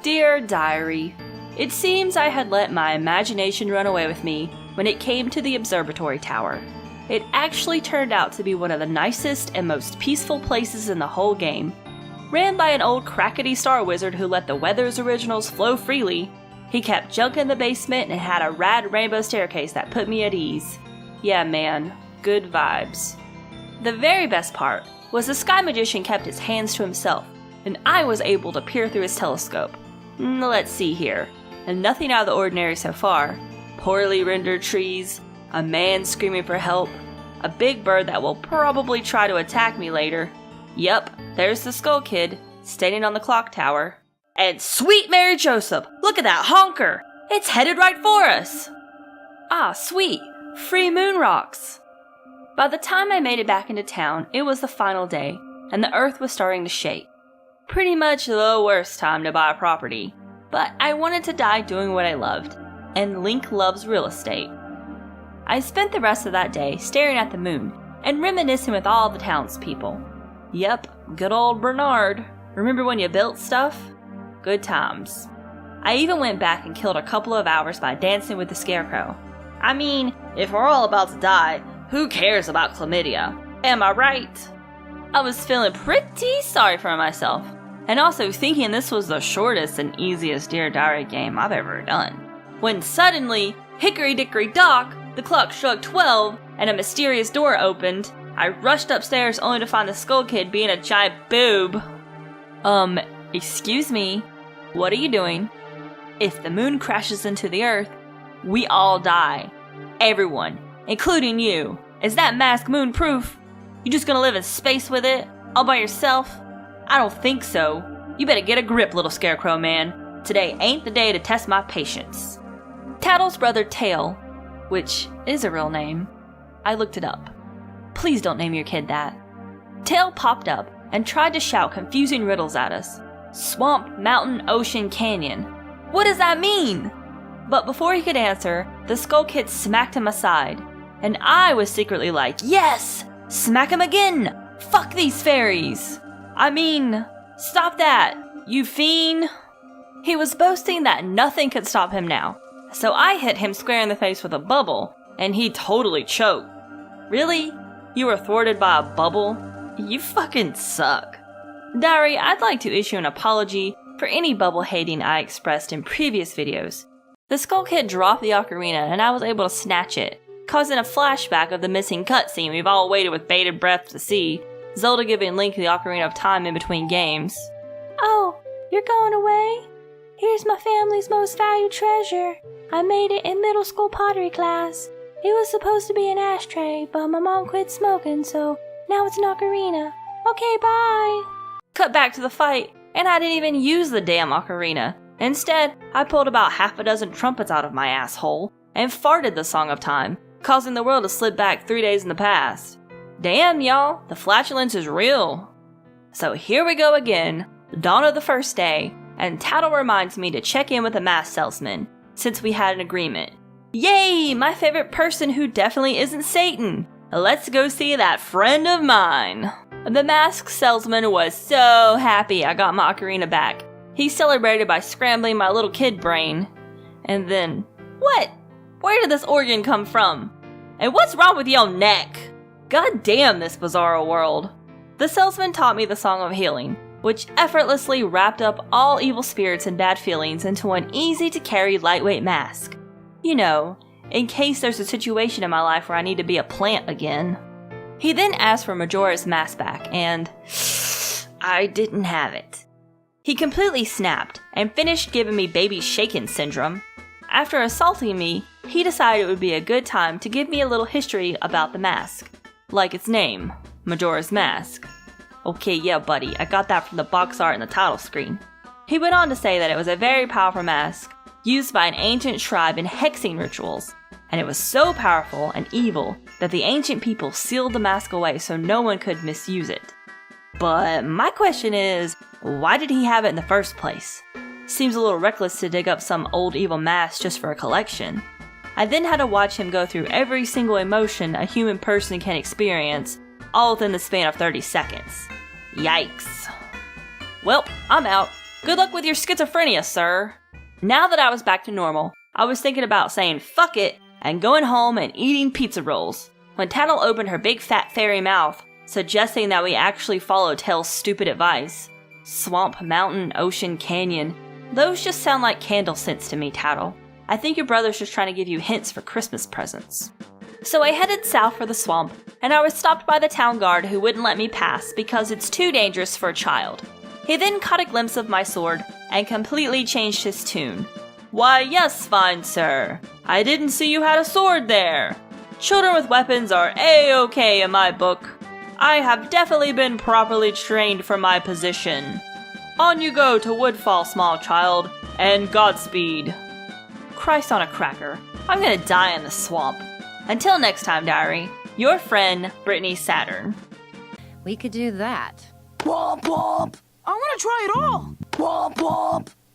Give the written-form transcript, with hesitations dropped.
Dear Diary, it seems I had let my imagination run away with me when it came to the observatory tower. It actually turned out to be one of the nicest and most peaceful places in the whole game. Ran by an old crackety star wizard who let the Weathers originals flow freely. He kept junk in the basement and had a rad rainbow staircase that put me at ease. Yeah man, good vibes. The very best part was the Sky Magician kept his hands to himself, and I was able to peer through his telescope. Let's see here. And nothing out of the ordinary so far. Poorly rendered trees, a man screaming for help, a big bird that will probably try to attack me later. Yup, there's the Skull Kid, standing on the clock tower. And sweet Mary Joseph, look at that honker! It's headed right for us! Ah, sweet, free moon rocks! By the time I made it back into town, it was the final day, and the earth was starting to shake. Pretty much the worst time to buy a property, but I wanted to die doing what I loved, and Link loves real estate. I spent the rest of that day staring at the moon and reminiscing with all the townspeople. Yep, good old Bernard. Remember when you built stuff? Good times. I even went back and killed a couple of hours by dancing with the Scarecrow. I mean, if we're all about to die, who cares about chlamydia? Am I right? I was feeling pretty sorry for myself, and also thinking this was the shortest and easiest Dear Diary game I've ever done. When suddenly, hickory dickory dock, the clock struck 12, and a mysterious door opened. I rushed upstairs only to find the Skull Kid being a giant boob. Excuse me, what are you doing? If the moon crashes into the earth, we all die. Everyone, including you. Is that mask moon-proof? You just gonna live in space with it? All by yourself? I don't think so. You better get a grip, little Scarecrow man. Today ain't the day to test my patience. Tattle's brother Tail, which is a real name. I looked it up. Please don't name your kid that. Tail popped up and tried to shout confusing riddles at us. Swamp, mountain, ocean, canyon. What does that mean? But before he could answer, the Skull Kid smacked him aside. And I was secretly like, yes! Smack him again! Fuck these fairies! I mean, stop that, you fiend! He was boasting that nothing could stop him now. So I hit him square in the face with a bubble, and he totally choked. Really? You were thwarted by a bubble? You fucking suck. Diary, I'd like to issue an apology for any bubble hating I expressed in previous videos. The Skull Kid dropped the ocarina and I was able to snatch it, causing a flashback of the missing cutscene we've all waited with bated breath to see, Zelda giving Link the Ocarina of Time in between games. Oh, you're going away? Here's my family's most valued treasure. I made it in middle school pottery class. It was supposed to be an ashtray, but my mom quit smoking, so now it's an ocarina. Okay, bye! Cut back to the fight, and I didn't even use the damn ocarina. Instead, I pulled about half a dozen trumpets out of my asshole and farted the Song of Time, causing the world to slip back 3 days in the past. Damn, y'all, the flatulence is real. So here we go again, dawn of the first day, and Tattle reminds me to check in with the mask salesman, since we had an agreement. Yay, my favorite person who definitely isn't Satan. Let's go see that friend of mine. The mask salesman was so happy I got my ocarina back. He celebrated by scrambling my little kid brain. And then, what? Where did this organ come from? And what's wrong with your neck? God damn this bizarro world. The salesman taught me the Song of Healing, which effortlessly wrapped up all evil spirits and bad feelings into an easy-to-carry lightweight mask. You know, in case there's a situation in my life where I need to be a plant again. He then asked for Majora's mask back, and I didn't have it. He completely snapped and finished giving me baby shaken syndrome. After assaulting me, he decided it would be a good time to give me a little history about the mask. Like its name, Majora's Mask. Okay, yeah buddy, I got that from the box art and the title screen. He went on to say that it was a very powerful mask, used by an ancient tribe in hexing rituals, and it was so powerful and evil that the ancient people sealed the mask away so no one could misuse it. But my question is, why did he have it in the first place? Seems a little reckless to dig up some old evil mask just for a collection. I then had to watch him go through every single emotion a human person can experience, all within the span of 30 seconds. Yikes. Well, I'm out. Good luck with your schizophrenia, sir. Now that I was back to normal, I was thinking about saying fuck it and going home and eating pizza rolls, when Tattle opened her big fat fairy mouth, suggesting that we actually follow Tail's stupid advice. Swamp, mountain, ocean, canyon. Those just sound like candle scents to me, Tattle. I think your brother's just trying to give you hints for Christmas presents. So I headed south for the swamp, and I was stopped by the town guard who wouldn't let me pass because it's too dangerous for a child. He then caught a glimpse of my sword and completely changed his tune. Why, yes, fine sir. I didn't see you had a sword there. Children with weapons are A-okay in my book. I have definitely been properly trained for my position. On you go to Woodfall, small child, and Godspeed. Christ on a cracker. I'm gonna die in the swamp. Until next time, diary, your friend, Brittany Saturn. We could do that. Womp womp! I want to try it all. Womp womp!